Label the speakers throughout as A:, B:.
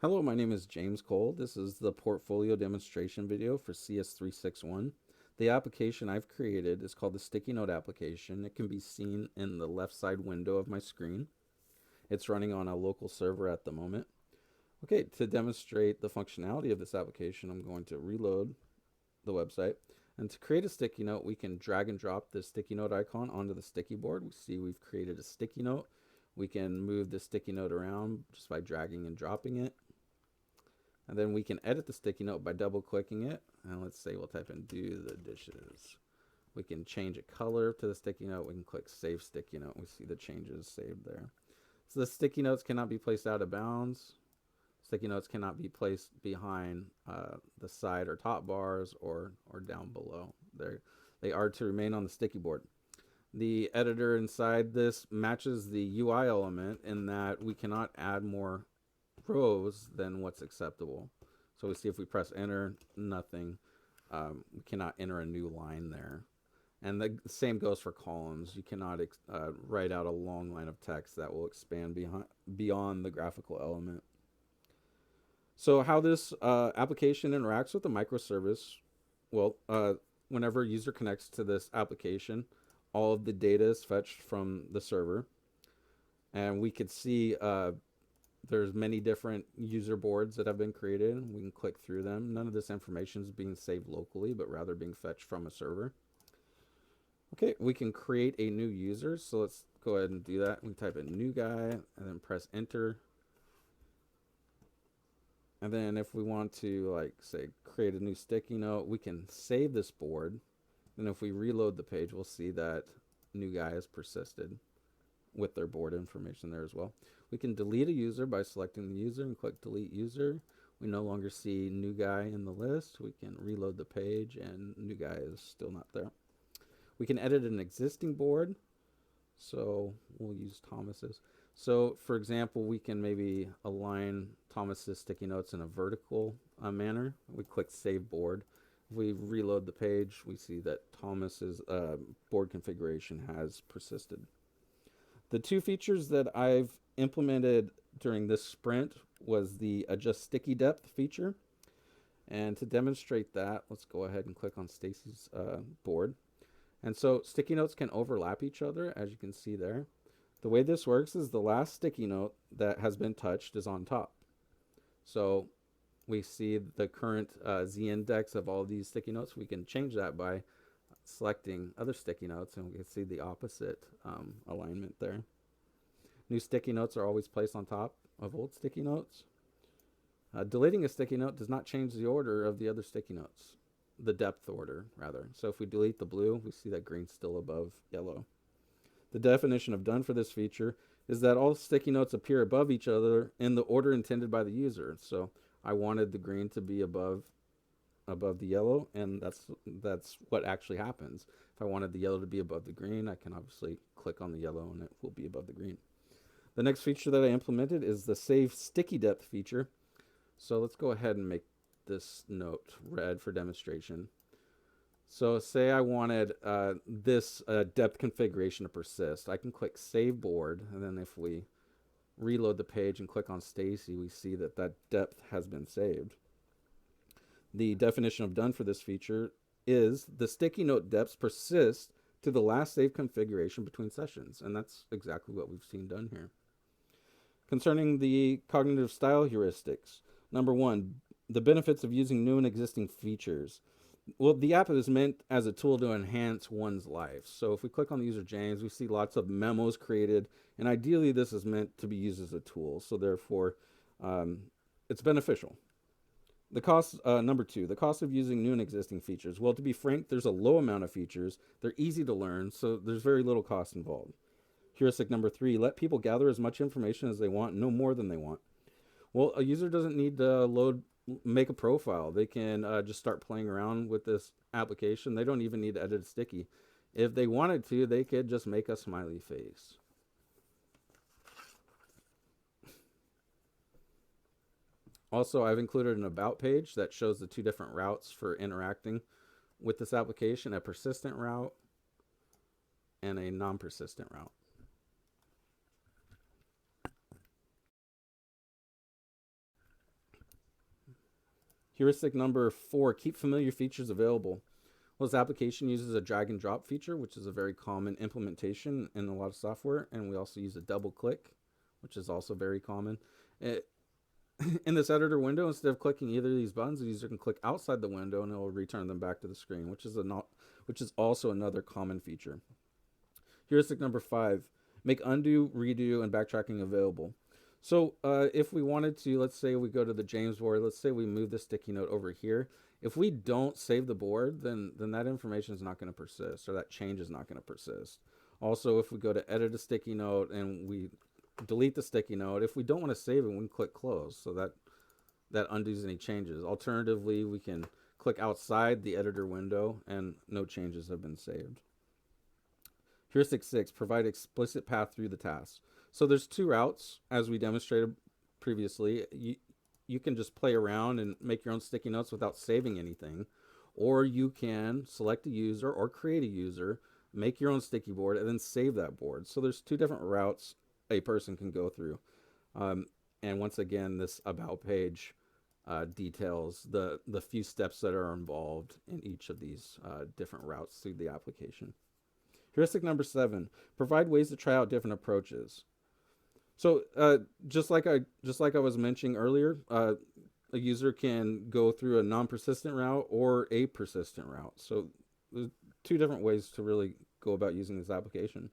A: Hello, my name is James Cole. This is the portfolio demonstration video for CS361. The application I've created is called the Sticky Note application. It can be seen in the left side window of my screen. It's running on a local server at the moment. Okay, to demonstrate the functionality of this application, I'm going to reload the website. And to create a sticky note, we can drag and drop the sticky note icon onto the sticky board. We see we've created a sticky note. We can move the sticky note around just by dragging and dropping it. And then we can edit the sticky note by double clicking it. And let's say we'll type in do the dishes. We can change a color to the sticky note. We can click save sticky note. We see the changes saved there. So the sticky notes cannot be placed out of bounds. Sticky notes cannot be placed behind the side or top bars or down below. They are to remain on the sticky board. The editor inside this matches the UI element in that we cannot add more rows than what's acceptable. So we see if we press enter, nothing. We cannot enter a new line there. And the same goes for columns. You cannot write out a long line of text that will expand beyond the graphical element. So how this application interacts with the microservice, well, whenever a user connects to this application, all of the data is fetched from the server. And we could see there's many different user boards that have been created. We can click through them. None of this information is being saved locally, but rather being fetched from a server. Okay, we can create a new user. So let's go ahead and do that. We type in new guy and then press enter. And then if we want to, like, say, create a new sticky note, we can save this board. And if we reload the page, we'll see that new guy has persisted with their board information there as well. We can delete a user by selecting the user and click delete user. We no longer see new guy in the list. We can reload the page and new guy is still not there. We can edit an existing board. So we'll use Thomas's. So for example, we can maybe align Thomas's sticky notes in a vertical manner. We click save board. If we reload the page, we see that Thomas's board configuration has persisted. The two features that I've implemented during this sprint was the adjust sticky depth feature. And to demonstrate that, let's go ahead and click on Stacy's board. And so sticky notes can overlap each other, as you can see there. The way this works is the last sticky note that has been touched is on top. So we see the current z-index of all these sticky notes. We can change that by selecting other sticky notes, and we can see the opposite alignment there. New sticky notes are always placed on top of old sticky notes. Deleting a sticky note does not change the order of the other sticky notes, the depth order, rather. So if we delete the blue, we see that green's still above yellow. The definition of done for this feature is that all sticky notes appear above each other in the order intended by the user. So I wanted the green to be above the yellow, and that's what actually happens. If I wanted the yellow to be above the green, I can obviously click on the yellow and it will be above the green. The next feature that I implemented is the save sticky depth feature. So let's go ahead and make this note red for demonstration. So say I wanted this depth configuration to persist. I can click save board, and then if we reload the page and click on Stacy, we see that that depth has been saved. The definition of done for this feature is the sticky note depths persist to the last save configuration between sessions, and that's exactly what we've seen done here. Concerning the cognitive style heuristics, number one, the benefits of using new and existing features. Well, the app is meant as a tool to enhance one's life. So if we click on the user James, we see lots of memos created, and ideally this is meant to be used as a tool. So therefore, it's beneficial. The cost, number two, the cost of using new and existing features. Well, to be frank, there's a low amount of features. They're easy to learn, so there's very little cost involved. Heuristic number three, let people gather as much information as they want, no more than they want. Well, a user doesn't need to make a profile. They can just start playing around with this application. They don't even need to edit a sticky. If they wanted to, they could just make a smiley face. Also, I've included an about page that shows the two different routes for interacting with this application, a persistent route and a non-persistent route. Heuristic number 4, keep familiar features available. Well, this application uses a drag and drop feature, which is a very common implementation in a lot of software. And we also use a double click, which is also very common. In this editor window, instead of clicking either of these buttons, the user can click outside the window and it will return them back to the screen, which is also another common feature. Heuristic number 5, make undo, redo, and backtracking available. So if we wanted to, let's say we go to the James board, let's say we move the sticky note over here. If we don't save the board, then that information is not going to persist, or that change is not going to persist. Also, if we go to edit a sticky note and we delete the sticky note, if we don't want to save it, we can click close, so that undoes any changes. Alternatively, we can click outside the editor window and no changes have been saved. Heuristic 6, provide explicit path through the task. So there's 2 routes, as we demonstrated previously. You can just play around and make your own sticky notes without saving anything, or you can select a user or create a user, make your own sticky board, and then save that board. So there's 2 different routes a person can go through. And once again, this about page details the few steps that are involved in each of these different routes through the application. Heuristic number 7, provide ways to try out different approaches. So just like I was mentioning earlier, a user can go through a non-persistent route or a persistent route. So there's 2 different ways to really go about using this application.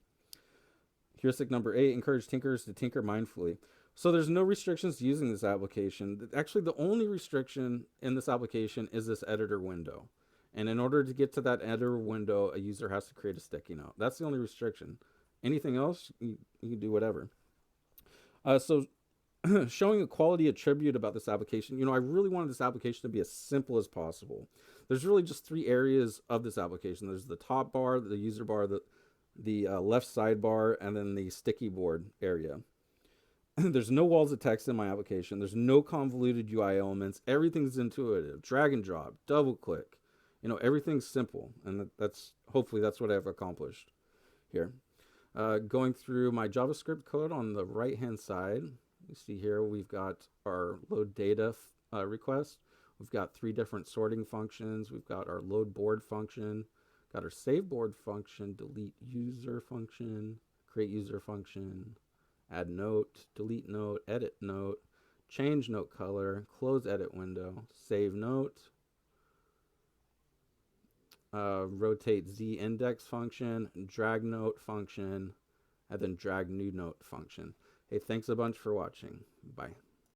A: Heuristic number 8, encourage tinkerers to tinker mindfully. So there's no restrictions to using this application. Actually, the only restriction in this application is this editor window. And in order to get to that editor window, a user has to create a sticky note. That's the only restriction. Anything else, you can do whatever. So showing a quality attribute about this application, I really wanted this application to be as simple as possible. There's really just 3 areas of this application. There's the top bar, the user bar, the left sidebar, and then the sticky board area. There's no walls of text in my application. There's no convoluted UI elements. Everything's intuitive. Drag and drop, double click. Everything's simple, and hopefully that's what I've accomplished here. Going through my JavaScript code on the right-hand side, you see here we've got our load data request. We've got 3 different sorting functions. We've got our load board function, got our save board function, delete user function, create user function, add note, delete note, edit note, change note color, close edit window, save note, rotate z index function, drag note function, and then drag new note function. Hey, thanks a bunch for watching. Bye.